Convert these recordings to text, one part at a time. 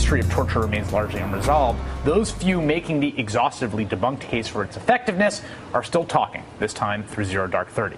history of torture remains largely unresolved, those few making the exhaustively debunked case for its effectiveness are still talking, this time through Zero Dark 30.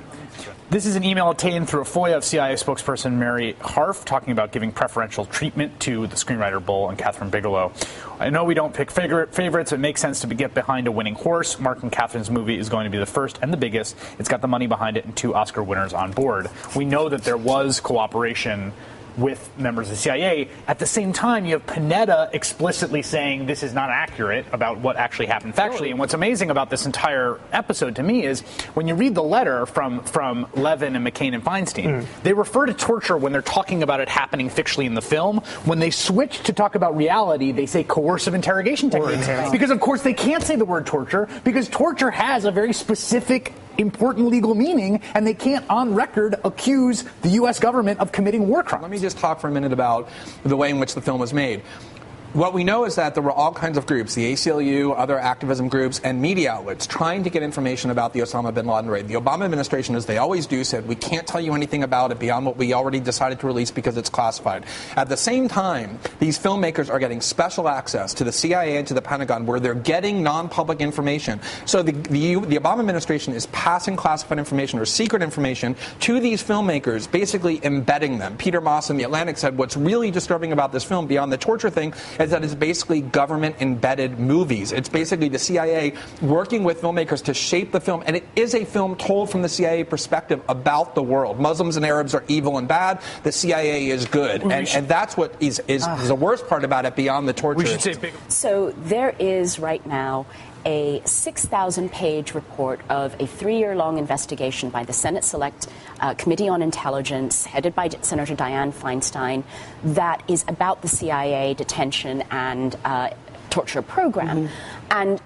This is an email obtained through a FOIA of CIA spokesperson Mary Harf talking about giving preferential treatment to the screenwriter Bull and Catherine Bigelow. I know we don't pick favorites. It makes sense to get behind a winning horse. Mark and Catherine's movie is going to be the first and the biggest. It's got the money behind it and 2 Oscar winners on board. We know that there was cooperation with members of the CIA. At the same time, you have Panetta explicitly saying this is not accurate about what actually happened factually. And what's amazing about this entire episode to me is when you read the letter from Levin and McCain and Feinstein, they refer to torture when they're talking about it happening fictionally in the film. When they switch to talk about reality, they say coercive interrogation techniques. Because, of course, they can't say the word torture because torture has a very specific important legal meaning, and they can't on record accuse the U.S. government of committing war crimes. Let me just talk for a minute about the way in which the film was made. What we know is that there were all kinds of groups, the ACLU, other activism groups, and media outlets trying to get information about the Usama Bin Laden raid. The Obama administration, as they always do, said, we can't tell you anything about it beyond what we already decided to release because it's classified. At the same time, these filmmakers are getting special access to the CIA and to the Pentagon where they're getting non-public information. So the Obama administration is passing classified information or secret information to these filmmakers, basically embedding them. Peter Maass in The Atlantic said what's really disturbing about this film, beyond the torture thing, is that it's basically government-embedded movies. It's basically the CIA working with filmmakers to shape the film, and it is a film told from the CIA perspective about the world. Muslims and Arabs are evil and bad. The CIA is good, and that's what is the worst part about it beyond the torture. We should say big. So there is right now a 6,000-page report of a 3-year-long investigation by the Senate Select Committee on Intelligence, headed by Senator Dianne Feinstein, that is about the CIA detention and torture program. And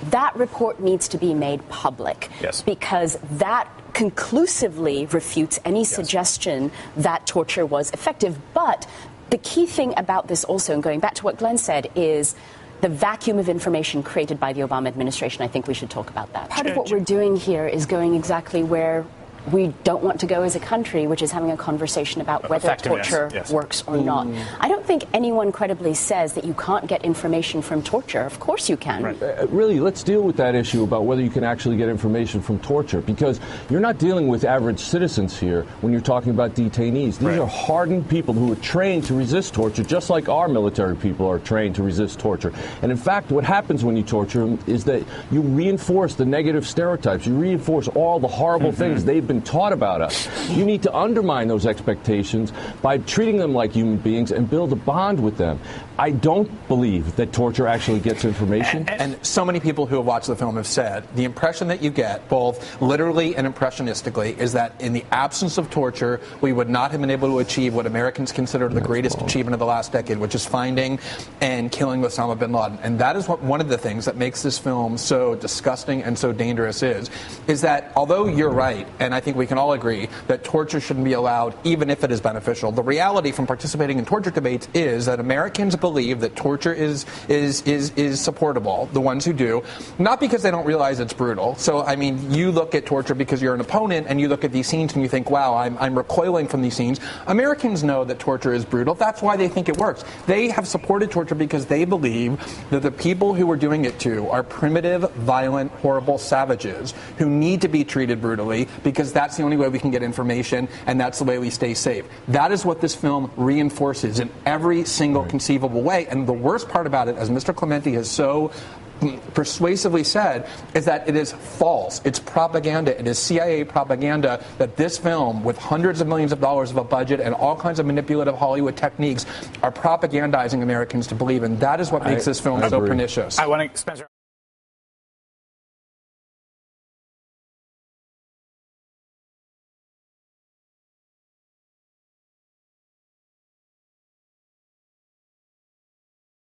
that report needs to be made public because that conclusively refutes any suggestion that torture was effective. But the key thing about this also, and going back to what Glenn said, is the vacuum of information created by the Obama administration. I think we should talk about that. Part of what we're doing here is going exactly where we don't want to go as a country, which is having a conversation about whether torture works or not. I don't think anyone credibly says that you can't get information from torture. Of course you can. Really, let's deal with that issue about whether you can actually get information from torture, because you're not dealing with average citizens here when you're talking about detainees. These are hardened people who are trained to resist torture, just like our military people are trained to resist torture. And in fact, what happens when you torture them is that you reinforce the negative stereotypes. You reinforce all the horrible things they've been taught about us. You need to undermine those expectations by treating them like human beings and build a bond with them. I don't believe that torture actually gets information. And so many people who have watched the film have said the impression that you get, both literally and impressionistically, is that in the absence of torture, we would not have been able to achieve what Americans consider the greatest achievement of the last decade, which is finding and killing Osama Bin Laden. And that is what one of the things that makes this film so disgusting and so dangerous is that although you're right, and I think we can all agree that torture shouldn't be allowed even if it is beneficial, the reality from participating in torture debates is that Americans believe that torture is supportable, the ones who do, not because they don't realize it's brutal. So, I mean, you look at torture because you're an opponent and you look at these scenes and you think, wow, I'm recoiling from these scenes. Americans know that torture is brutal. That's why they think it works. They have supported torture because they believe that the people who are doing it to are primitive, violent, horrible savages who need to be treated brutally because that's the only way we can get information and that's the way we stay safe. That is what this film reinforces in every single conceivable way. And the worst part about it, as Mr. Clementi has so persuasively said, is that it is false. It's propaganda. It is CIA propaganda that this film, with hundreds of millions of dollars of a budget and all kinds of manipulative Hollywood techniques, are propagandizing Americans to believe. And that is what makes this film so pernicious. I want to, Spencer.